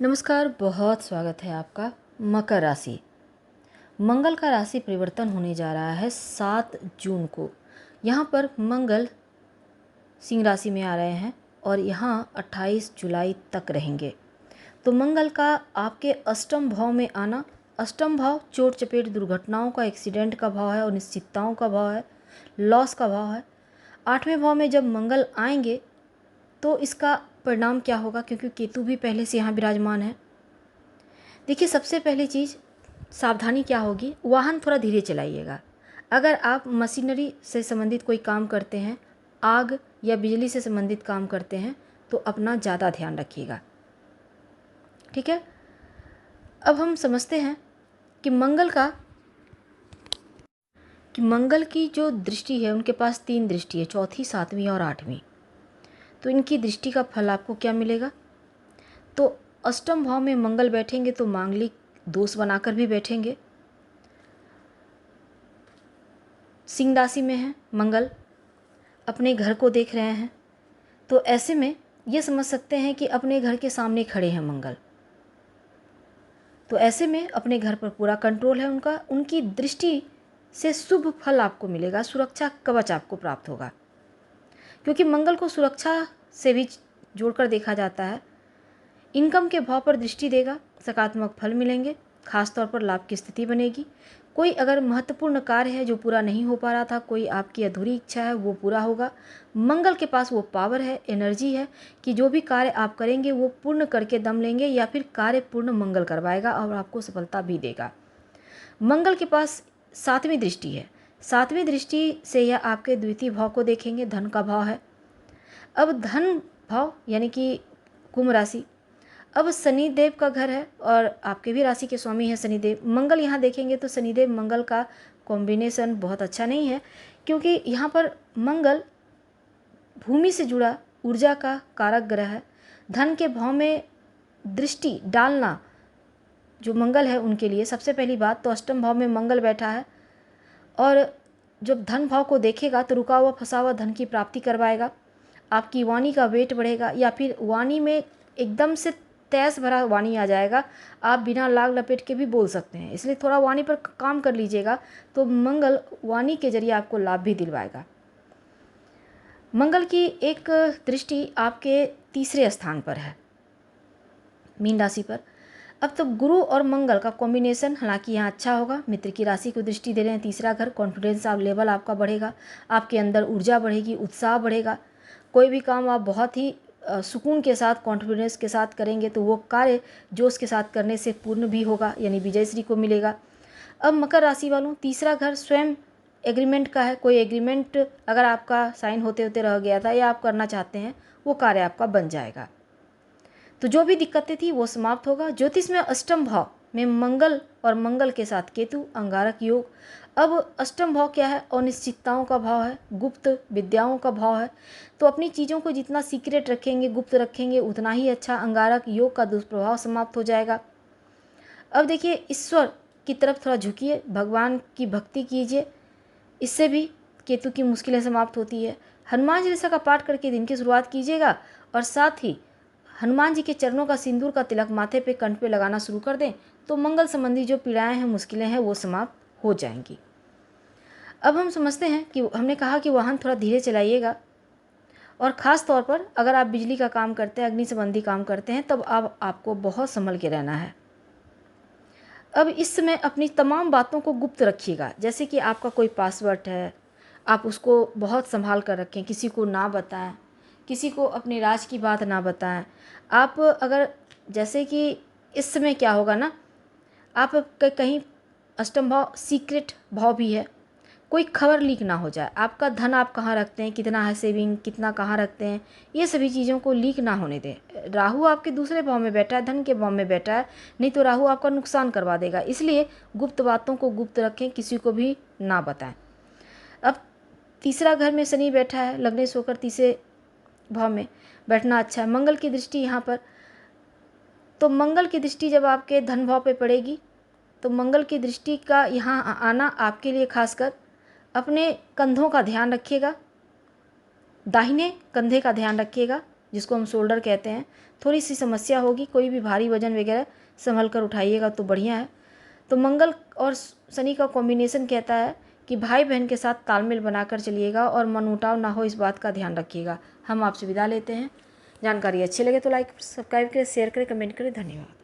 नमस्कार, बहुत स्वागत है आपका। मकर राशि, मंगल का राशि परिवर्तन होने जा रहा है 7 जून को। यहाँ पर मंगल सिंह राशि में आ रहे हैं और यहाँ 28 जुलाई तक रहेंगे। तो मंगल का आपके अष्टम भाव में आना, अष्टम भाव चोट चपेट दुर्घटनाओं का, एक्सीडेंट का भाव है, अनिश्चितताओं का भाव है, लॉस का भाव है। 8वें भाव में जब मंगल आएंगे तो इसका परिणाम क्या होगा, क्योंकि केतु भी पहले से यहाँ विराजमान है। देखिए, सबसे पहली चीज़ सावधानी क्या होगी, वाहन थोड़ा धीरे चलाइएगा। अगर आप मशीनरी से संबंधित कोई काम करते हैं, आग या बिजली से संबंधित काम करते हैं, तो अपना ज़्यादा ध्यान रखिएगा, ठीक है। अब हम समझते हैं कि मंगल की जो दृष्टि है, उनके पास 3 दृष्टि है, चौथी, 7वीं और 8वीं। तो इनकी दृष्टि का फल आपको क्या मिलेगा। तो अष्टम भाव में मंगल बैठेंगे तो मांगलिक दोष बनाकर भी बैठेंगे। सिंह राशि में है मंगल, अपने घर को देख रहे हैं, तो ऐसे में ये समझ सकते हैं कि अपने घर के सामने खड़े हैं मंगल। तो ऐसे में अपने घर पर पूरा कंट्रोल है उनका। उनकी दृष्टि से शुभ फल आपको मिलेगा, सुरक्षा कवच आपको प्राप्त होगा, क्योंकि मंगल को सुरक्षा से भी जोड़कर देखा जाता है। इनकम के भाव पर दृष्टि देगा, सकारात्मक फल मिलेंगे, खासतौर पर लाभ की स्थिति बनेगी। कोई अगर महत्वपूर्ण कार्य है जो पूरा नहीं हो पा रहा था, कोई आपकी अधूरी इच्छा है, वो पूरा होगा। मंगल के पास वो पावर है, एनर्जी है कि जो भी कार्य आप करेंगे वो पूर्ण करके दम लेंगे, या फिर कार्य पूर्ण मंगल करवाएगा और आपको सफलता भी देगा। मंगल के पास 7वीं दृष्टि है। 7वीं दृष्टि से यह आपके द्वितीय भाव को देखेंगे, धन का भाव है। अब धन भाव यानी कि कुंभ राशि, अब शनिदेव का घर है और आपके भी राशि के स्वामी हैं शनिदेव। मंगल यहाँ देखेंगे तो शनिदेव मंगल का कॉम्बिनेशन बहुत अच्छा नहीं है, क्योंकि यहाँ पर मंगल भूमि से जुड़ा ऊर्जा का कारक ग्रह है। धन के भाव में दृष्टि डालना जो मंगल है उनके लिए, सबसे पहली बात तो अष्टम भाव में मंगल बैठा है और जब धन भाव को देखेगा तो रुका हुआ फंसा हुआ धन की प्राप्ति करवाएगा। आपकी वाणी का वेट बढ़ेगा, या फिर वाणी में एकदम से तेज भरा वाणी आ जाएगा, आप बिना लाग लपेट के भी बोल सकते हैं। इसलिए थोड़ा वाणी पर काम कर लीजिएगा, तो मंगल वाणी के जरिए आपको लाभ भी दिलवाएगा। मंगल की एक दृष्टि आपके तीसरे स्थान पर है, मीन राशि पर। अब तो गुरु और मंगल का कॉम्बिनेशन हालांकि यहाँ अच्छा होगा। मित्र की राशि को दृष्टि दे रहे हैं, तीसरा घर, कॉन्फिडेंस लेवल आपका बढ़ेगा, आपके अंदर ऊर्जा बढ़ेगी, उत्साह बढ़ेगा। कोई भी काम आप बहुत ही सुकून के साथ, कॉन्फिडेंस के साथ करेंगे तो वो कार्य जोश के साथ करने से पूर्ण भी होगा, यानी विजयश्री को मिलेगा। अब मकर राशि वालों, तीसरा घर स्वयं एग्रीमेंट का है। कोई एग्रीमेंट अगर आपका साइन होते होते रह गया था या आप करना चाहते हैं, वो कार्य आपका बन जाएगा। तो जो भी दिक्कतें थी वो समाप्त होगा। ज्योतिष में अष्टम भाव में मंगल और मंगल के साथ केतु, अंगारक योग। अब अष्टम भाव क्या है, अनिश्चितताओं का भाव है, गुप्त विद्याओं का भाव है। तो अपनी चीज़ों को जितना सीक्रेट रखेंगे, गुप्त रखेंगे, उतना ही अच्छा। अंगारक योग का दुष्प्रभाव समाप्त हो जाएगा। अब देखिए, ईश्वर की तरफ थोड़ा झुकिए, भगवान की भक्ति कीजिए, इससे भी केतु की मुश्किलें समाप्त होती है। हनुमान चालीसा का पाठ करके दिन की शुरुआत कीजिएगा और साथ ही हनुमान जी के चरणों का सिंदूर का तिलक माथे पे, कंठ पे लगाना शुरू कर दें, तो मंगल संबंधी जो पीड़ाएं हैं, मुश्किलें हैं, वो समाप्त हो जाएंगी। अब हम समझते हैं कि हमने कहा कि वाहन थोड़ा धीरे चलाइएगा, और ख़ास तौर पर अगर आप बिजली का काम करते हैं, अग्नि संबंधी काम करते हैं, तब आपको बहुत संभल के रहना है। अब इस समय अपनी तमाम बातों को गुप्त रखिएगा, जैसे कि आपका कोई पासवर्ड है, आप उसको बहुत संभाल कर रखें, किसी को ना बताएं, किसी को अपने राज की बात ना बताएं। आप अगर, जैसे कि इस समय क्या होगा ना, आप कहीं अष्टम भाव सीक्रेट भाव भी है, कोई खबर लीक ना हो जाए। आपका धन आप कहाँ रखते हैं, कितना है सेविंग, कितना कहाँ रखते हैं, ये सभी चीज़ों को लीक ना होने दें। राहु आपके दूसरे भाव में बैठा है, धन के भाव में बैठा है, नहीं तो राहु आपका नुकसान करवा देगा। इसलिए गुप्त बातों को गुप्त रखें, किसी को भी ना बताएं। अब तीसरा घर में शनि बैठा है, लग्नेश होकर तीसरे भाव में बैठना अच्छा है। मंगल की दृष्टि यहाँ पर, तो मंगल की दृष्टि जब आपके धन भाव पे पड़ेगी, तो मंगल की दृष्टि का यहाँ आना आपके लिए खासकर अपने कंधों का ध्यान रखिएगा, दाहिने कंधे का ध्यान रखिएगा, जिसको हम शोल्डर कहते हैं, थोड़ी सी समस्या होगी, कोई भी भारी वजन वगैरह संभल कर उठाइएगा तो बढ़िया है। तो मंगल और शनि का कॉम्बिनेशन कहता है कि भाई बहन के साथ तालमेल बनाकर चलिएगा और मनमुटाव ना हो, इस बात का ध्यान रखिएगा। हम आपसे विदा लेते हैं। जानकारी अच्छी लगे तो लाइक सब्सक्राइब करें, शेयर करें, कमेंट करें। धन्यवाद।